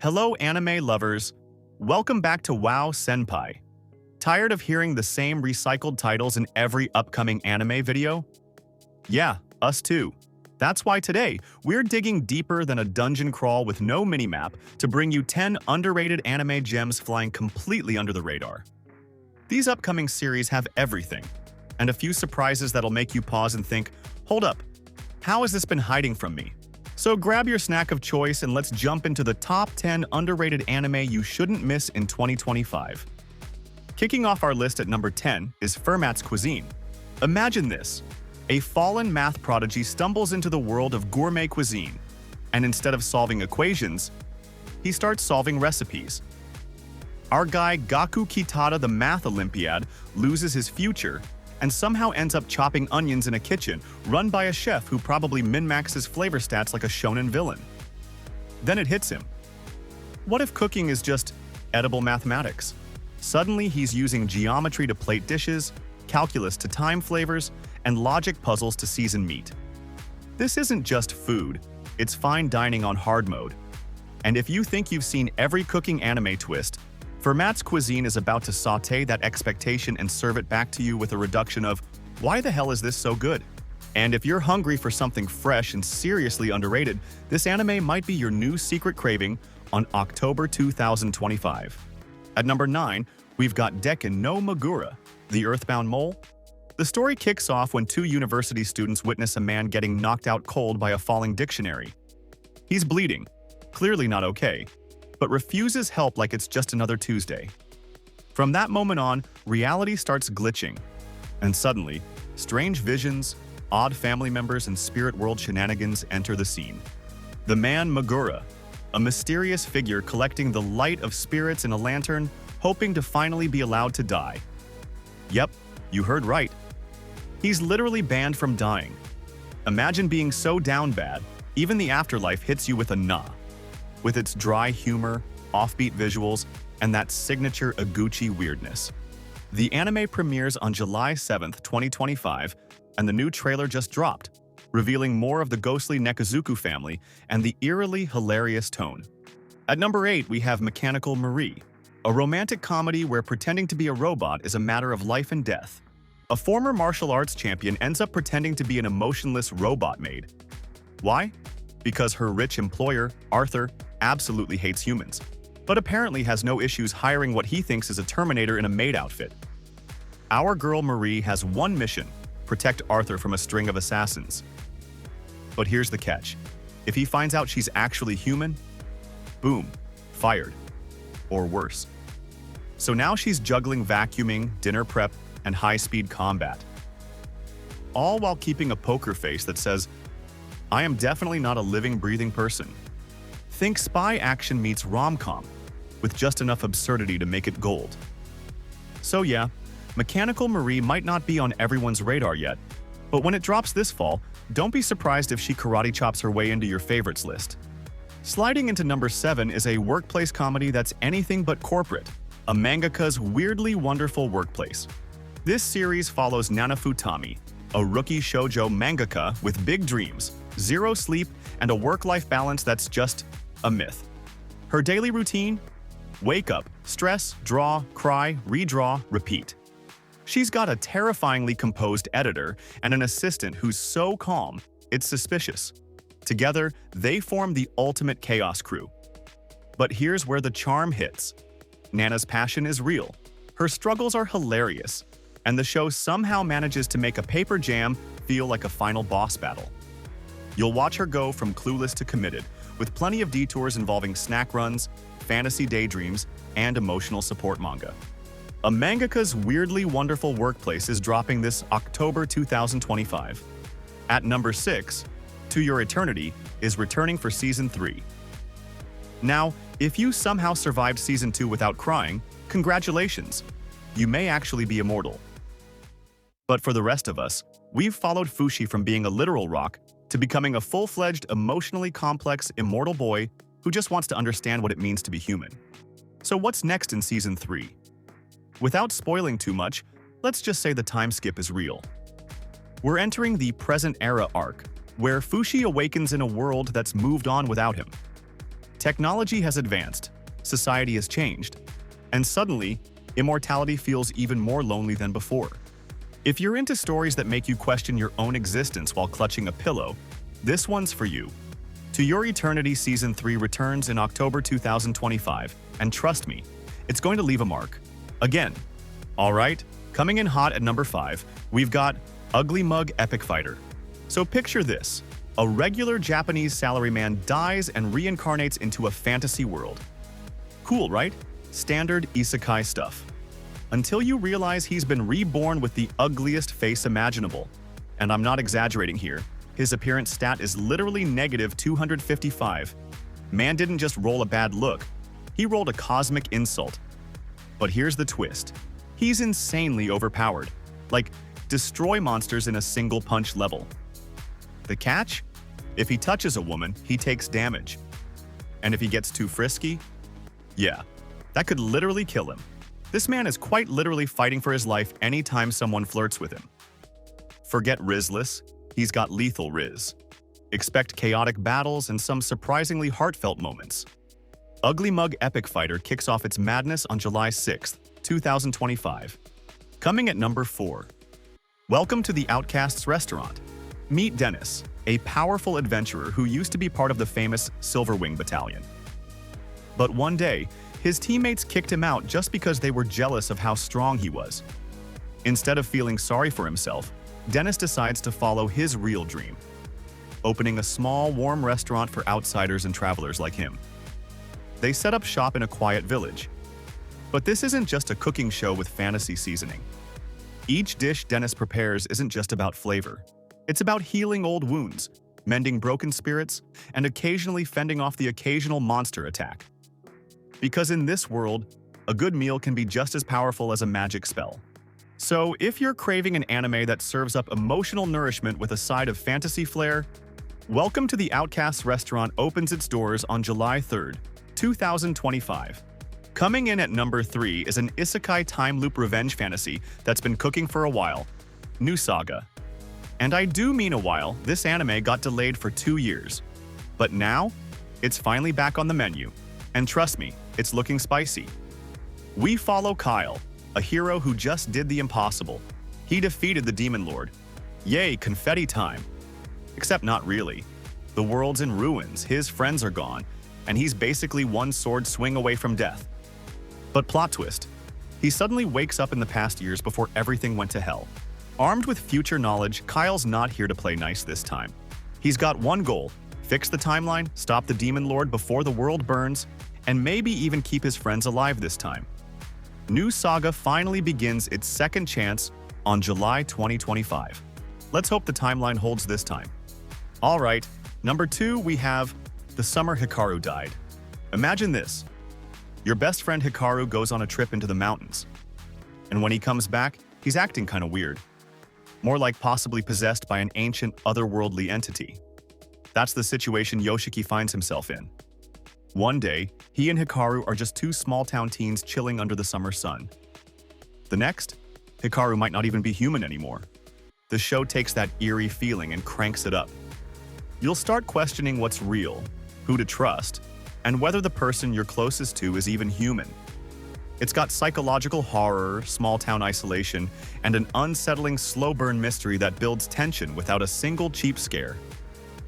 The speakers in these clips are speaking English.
Hello anime lovers, welcome back to Wowsenpai. Tired of hearing the same recycled titles in every upcoming anime video? Yeah, us too. That's why today, we're digging deeper than a dungeon crawl with no minimap to bring you 10 underrated anime gems flying completely under the radar. These upcoming series have everything, and a few surprises that'll make you pause and think, hold up, how has this been hiding from me? So grab your snack of choice and let's jump into the top 10 underrated anime you shouldn't miss in 2025. Kicking off our list at number 10 is Fermat's Cuisine. Imagine this. A fallen math prodigy stumbles into the world of gourmet cuisine, and instead of solving equations, he starts solving recipes. Our guy Gaku Kitada, the math Olympiad, loses his future and somehow ends up chopping onions in a kitchen run by a chef who probably min-maxes flavor stats like a shonen villain. Then it hits him. What if cooking is just edible mathematics? Suddenly he's using geometry to plate dishes, calculus to time flavors, and logic puzzles to season meat. This isn't just food, it's fine dining on hard mode. And if you think you've seen every cooking anime twist, Fermat's Cuisine is about to sauté that expectation and serve it back to you with a reduction of, why the hell is this so good? And if you're hungry for something fresh and seriously underrated, this anime might be your new secret craving on October 2025. At number 9, we've got Dekken no Magura, the Earthbound Mole. The story kicks off when two university students witness a man getting knocked out cold by a falling dictionary. He's bleeding, clearly not okay, but refuses help like it's just another Tuesday. From that moment on, reality starts glitching, and suddenly, strange visions, odd family members, and spirit world shenanigans enter the scene. The man Magura, a mysterious figure collecting the light of spirits in a lantern, hoping to finally be allowed to die. Yep, you heard right. He's literally banned from dying. Imagine being so down bad, even the afterlife hits you with a nah. With its dry humor, offbeat visuals, and that signature Aguchi weirdness. The anime premieres on July 7th, 2025, and the new trailer just dropped, revealing more of the ghostly Nekozuku family and the eerily hilarious tone. At number 8, we have Mechanical Marie, a romantic comedy where pretending to be a robot is a matter of life and death. A former martial arts champion ends up pretending to be an emotionless robot maid. Why? Because her rich employer, Arthur, absolutely hates humans, but apparently has no issues hiring what he thinks is a Terminator in a maid outfit. Our girl Marie has one mission: protect Arthur from a string of assassins. But here's the catch. If he finds out she's actually human, boom, fired. Or worse. So now she's juggling vacuuming, dinner prep, and high-speed combat. All while keeping a poker face that says, I am definitely not a living, breathing person. Think spy action meets rom-com, with just enough absurdity to make it gold. So yeah, Mechanical Marie might not be on everyone's radar yet, but when it drops this fall, don't be surprised if she karate chops her way into your favorites list. Sliding into number 7 is a workplace comedy that's anything but corporate, a mangaka's weirdly wonderful workplace. This series follows Nanafutami, a rookie shoujo mangaka with big dreams, zero sleep, and a work-life balance that's just a myth. Her daily routine? Wake up, stress, draw, cry, redraw, repeat. She's got a terrifyingly composed editor and an assistant who's so calm, it's suspicious. Together, they form the ultimate chaos crew. But here's where the charm hits. Nana's passion is real, her struggles are hilarious, and the show somehow manages to make a paper jam feel like a final boss battle. You'll watch her go from clueless to committed, with plenty of detours involving snack runs, fantasy daydreams, and emotional support manga. A mangaka's weirdly wonderful workplace is dropping this October 2025. At number 6, To Your Eternity is returning for Season 3. Now, if you somehow survived Season 2 without crying, congratulations! You may actually be immortal. But for the rest of us, we've followed Fushi from being a literal rock to becoming a full-fledged, emotionally complex, immortal boy who just wants to understand what it means to be human. So what's next in Season 3? Without spoiling too much, let's just say the time skip is real. We're entering the present era arc, where Fushi awakens in a world that's moved on without him. Technology has advanced, society has changed, and suddenly, immortality feels even more lonely than before. If you're into stories that make you question your own existence while clutching a pillow, this one's for you. To Your Eternity Season 3 returns in October 2025, and trust me, it's going to leave a mark. Again. Alright, coming in hot at number 5, we've got Uglymug Epicfighter. So picture this. A regular Japanese salaryman dies and reincarnates into a fantasy world. Cool, right? Standard Isekai stuff. Until you realize he's been reborn with the ugliest face imaginable. And I'm not exaggerating here. His appearance stat is literally negative 255. Man didn't just roll a bad look. He rolled a cosmic insult. But here's the twist. He's insanely overpowered. Like, destroy monsters in a single punch level. The catch? If he touches a woman, he takes damage. And if he gets too frisky? Yeah, that could literally kill him. This man is quite literally fighting for his life anytime someone flirts with him. Forget Rizless, he's got lethal Riz. Expect chaotic battles and some surprisingly heartfelt moments. Uglymug Epicfighter kicks off its madness on July 6th, 2025. Coming at number 4. Welcome to the Outcast's restaurant. Meet Dennis, a powerful adventurer who used to be part of the famous Silverwing Battalion. But one day, his teammates kicked him out just because they were jealous of how strong he was. Instead of feeling sorry for himself, Dennis decides to follow his real dream, opening a small, warm restaurant for outsiders and travelers like him. They set up shop in a quiet village. But this isn't just a cooking show with fantasy seasoning. Each dish Dennis prepares isn't just about flavor. It's about healing old wounds, mending broken spirits, and occasionally fending off the occasional monster attack. Because in this world, a good meal can be just as powerful as a magic spell. So if you're craving an anime that serves up emotional nourishment with a side of fantasy flair, Welcome to the Outcast restaurant opens its doors on July 3rd, 2025. Coming in at number 3 is an Isekai time loop revenge fantasy that's been cooking for a while, New Saga. And I do mean a while, this anime got delayed for 2 years. But now, it's finally back on the menu. And trust me, it's looking spicy. We follow Kyle, a hero who just did the impossible. He defeated the Demon Lord. Yay, confetti time. Except not really. The world's in ruins, his friends are gone, and he's basically one sword swing away from death. But plot twist, he suddenly wakes up in the past years before everything went to hell. Armed with future knowledge, Kyle's not here to play nice this time. He's got one goal: fix the timeline, stop the Demon Lord before the world burns, and maybe even keep his friends alive this time. New Saga finally begins its second chance on July 2025. Let's hope the timeline holds this time. Alright, number 2 we have The Summer Hikaru Died. Imagine this. Your best friend Hikaru goes on a trip into the mountains. And when he comes back, he's acting kind of weird. More like possibly possessed by an ancient, otherworldly entity. That's the situation Yoshiki finds himself in. One day, he and Hikaru are just two small-town teens chilling under the summer sun. The next, Hikaru might not even be human anymore. The show takes that eerie feeling and cranks it up. You'll start questioning what's real, who to trust, and whether the person you're closest to is even human. It's got psychological horror, small-town isolation, and an unsettling slow-burn mystery that builds tension without a single cheap scare.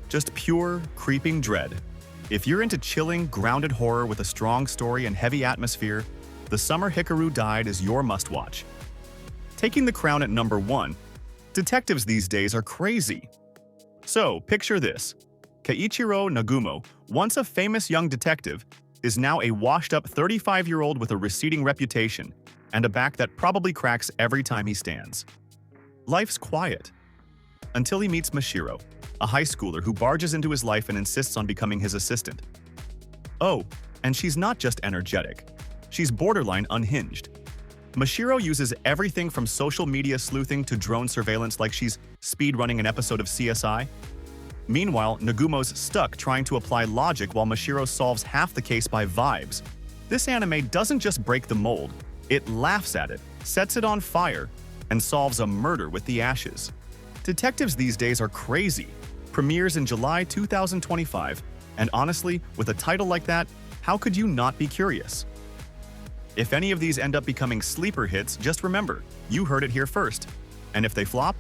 Just pure, creeping dread. If you're into chilling, grounded horror with a strong story and heavy atmosphere, The Summer Hikaru Died is your must-watch. Taking the crown at number 1, detectives these days are crazy. So, picture this. Keiichiro Nagumo, once a famous young detective, is now a washed-up 35-year-old with a receding reputation and a back that probably cracks every time he stands. Life's quiet. Until he meets Mashiro, a high schooler who barges into his life and insists on becoming his assistant. Oh, and she's not just energetic. She's borderline unhinged. Mashiro uses everything from social media sleuthing to drone surveillance like she's speedrunning an episode of CSI. Meanwhile, Nagumo's stuck trying to apply logic while Mashiro solves half the case by vibes. This anime doesn't just break the mold, it laughs at it, sets it on fire, and solves a murder with the ashes. Detectives these days are crazy. Premieres in July 2025, And honestly, with a title like that, how could you not be curious? If any of these end up becoming sleeper hits, just remember, you heard it here first. And if they flop,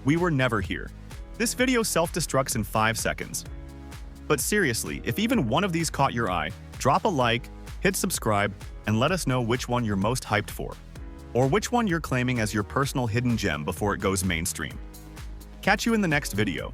we were never here. This video self-destructs in 5 seconds. But seriously, if even one of these caught your eye, drop a like, hit subscribe, and let us know which one you're most hyped for. Or which one you're claiming as your personal hidden gem before it goes mainstream. Catch you in the next video.